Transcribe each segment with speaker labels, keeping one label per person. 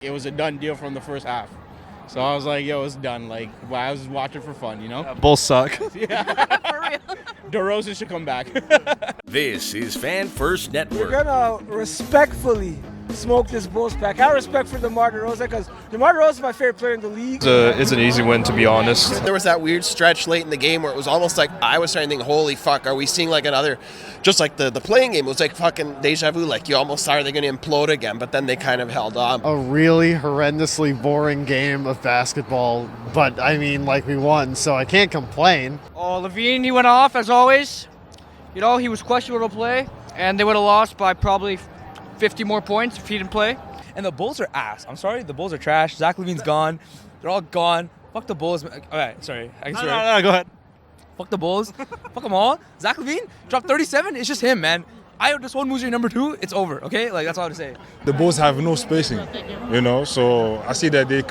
Speaker 1: It was a done deal from the first half. So I was like, yo, it's done. Like, well, I was watching for fun, you know?
Speaker 2: Bulls suck.
Speaker 1: Yeah. For real. DeRozan should come back.
Speaker 3: This is Fan First Network.
Speaker 4: We're going to respectfully smoke this Bulls pack. I have respect for DeMar DeRozan because DeMar DeRozan is my favorite player in the league.
Speaker 2: It's an easy win, to be honest.
Speaker 5: There was that weird stretch late in the game where it was almost like I was starting to think, holy fuck, are we seeing like another, just like the playing game, it was like fucking deja vu, like you almost thought, are they going to implode again? But then they kind of held on.
Speaker 6: A really horrendously boring game of basketball, but I mean, like, we won, so I can't complain.
Speaker 7: Oh, LaVine, he went off as always. You know, he was questionable to play, and they would have lost by probably 50 more points if he didn't play.
Speaker 8: And the Bulls are ass. I'm sorry, the Bulls are trash. Zach LaVine's gone. They're all gone. Fuck the Bulls. All right, sorry.
Speaker 2: No, go ahead.
Speaker 8: Fuck the Bulls. Fuck them all. Zach LaVine dropped 37. It's just him, man. I just one moves your number 2. It's over. Okay, like that's all I have to say.
Speaker 9: The Bulls have no spacing, you know. So I see that they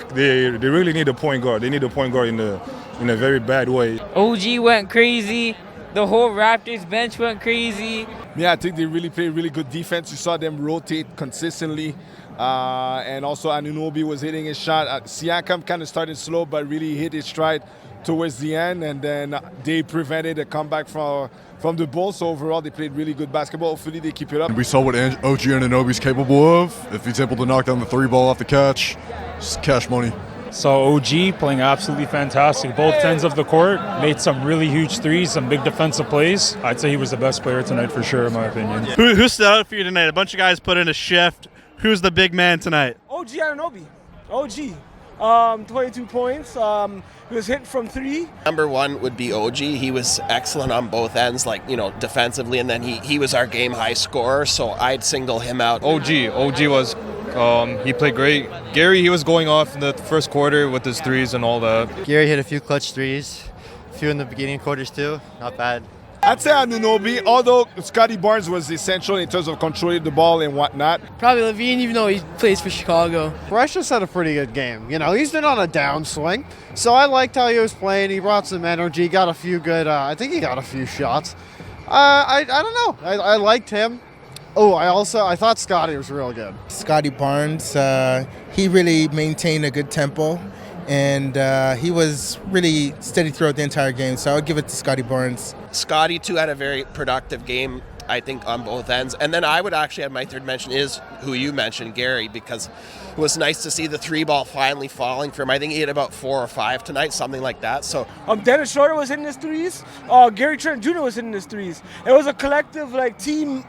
Speaker 9: really need a point guard. They need a point guard in a very bad way.
Speaker 10: OG went crazy. The whole Raptors bench went crazy.
Speaker 11: Yeah, I think they really played really good defense. You saw them rotate consistently. And also Anunoby was hitting his shot. Siakam kind of started slow, but really hit his stride towards the end. And then they prevented a comeback from the Bulls. So overall, they played really good basketball. Hopefully, they keep it up.
Speaker 12: We saw what OG Anunoby's capable of. If he's able to knock down the 3 ball off the catch, just cash money.
Speaker 13: So OG playing absolutely fantastic. Both ends of the court, made some really huge threes, some big defensive plays. I'd say he was the best player tonight for sure, in my opinion.
Speaker 2: Who stood out for you tonight? A bunch of guys put in a shift. Who's the big man tonight?
Speaker 4: OG Anunoby. OG. 22 points. He was hit from 3.
Speaker 5: Number 1 would be OG. He was excellent on both ends, like, you know, defensively, and then he was our game high scorer, so I'd single him out.
Speaker 2: OG was, he played great. Gary, he was going off in the first quarter with his threes and all that.
Speaker 14: Gary hit a few clutch threes, a few in the beginning quarters too. Not bad.
Speaker 11: I'd say Anunoby, although Scottie Barnes was essential in terms of controlling the ball and whatnot.
Speaker 7: Probably LaVine, even though he plays for Chicago.
Speaker 6: Bryce just had a pretty good game. You know, he's been on a downswing, so I liked how he was playing. He brought some energy, got a few good, I think he got a few shots. I don't know. I liked him. Oh, I thought Scottie was real good.
Speaker 15: Scottie Barnes, he really maintained a good tempo, and he was really steady throughout the entire game, so I would give it to Scottie Barnes.
Speaker 5: Scottie, too, had a very productive game, I think, on both ends. And then I would actually have my third mention is who you mentioned, Gary, because it was nice to see the 3 ball finally falling for him. I think he hit about 4 or 5 tonight, something like that. So
Speaker 4: Dennis Schroder was hitting his threes. Gary Trent Jr. was hitting his threes. It was a collective, like, team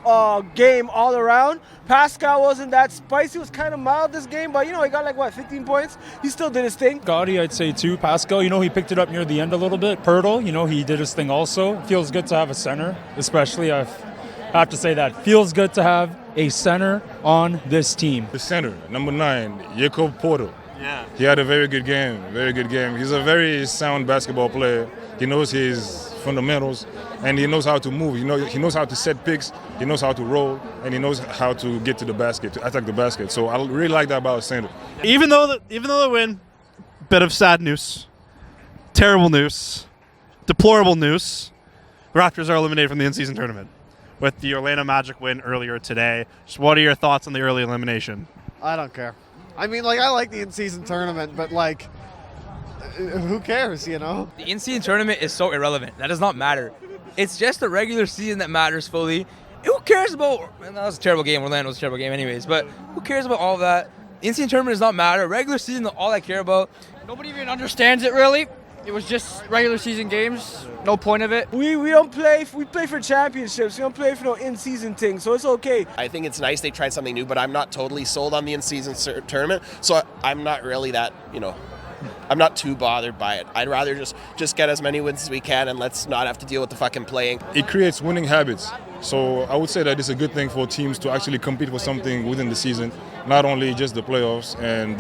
Speaker 4: game all around. Pascal wasn't that spicy. He was kind of mild this game, but, you know, he got, 15 points. He still did his thing.
Speaker 13: Scottie, I'd say too. Pascal, he picked it up near the end a little bit. Poeltl, he did his thing also. Feels good to have a center, especially I have to say that. Feels good to have a center on this team.
Speaker 9: The center, number 9, Jakob Poeltl. Yeah. He had a very good game. He's a very sound basketball player. He knows his fundamentals, and he knows how to move. He knows how to set picks. He knows how to roll, and he knows how to get to the basket, to attack the basket. So I really like that about center.
Speaker 2: Even though they win, bit of sad news, terrible news, deplorable news. The Raptors are eliminated from the in-season tournament with the Orlando Magic win earlier today. Just what are your thoughts on the early elimination?
Speaker 6: I don't care. I mean, I like the in-season tournament, but, who cares, you know?
Speaker 8: The in-season tournament is so irrelevant. That does not matter. It's just the regular season that matters fully. Who cares about... And that was a terrible game. Orlando was a terrible game anyways. But who cares about all that? The in-season tournament does not matter. Regular season, all I care about.
Speaker 7: Nobody even understands it, really. It was just regular season games. No point of it.
Speaker 4: We don't play. We play for championships. We don't play for no in-season thing, so it's okay.
Speaker 5: I think it's nice they tried something new, but I'm not totally sold on the in-season tournament, so I'm not really that, I'm not too bothered by it. I'd rather just get as many wins as we can and let's not have to deal with the fucking playing.
Speaker 9: It creates winning habits. So I would say that it's a good thing for teams to actually compete for something within the season, not only just the playoffs and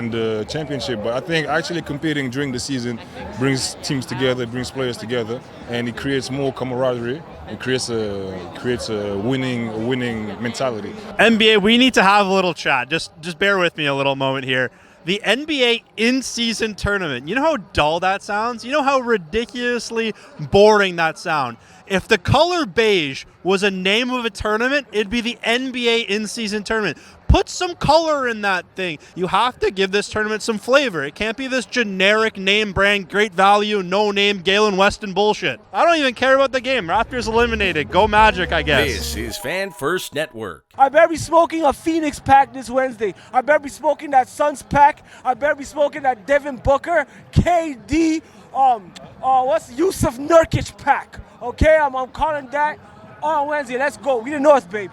Speaker 9: the championship, but I think actually competing during the season brings teams together, brings players together, and it creates more camaraderie. It creates a winning mentality.
Speaker 2: NBA, we need to have a little chat. Just bear with me a little moment here. The NBA in-season tournament. You know how dull that sounds? You know how ridiculously boring that sounds? If the color beige was a name of a tournament, it'd be the NBA in-season tournament. Put some color in that thing. You have to give this tournament some flavor. It can't be this generic name brand, great value, no name Galen Weston bullshit. I don't even care about the game. Raptors eliminated. Go Magic, I guess.
Speaker 3: This is Fan First Network.
Speaker 4: I better be smoking a Phoenix pack this Wednesday. I better be smoking that Suns pack. I better be smoking that Devin Booker, KD, what's Yusuf Nurkic pack. Okay, I'm calling that on Wednesday. Let's go. We the North, baby.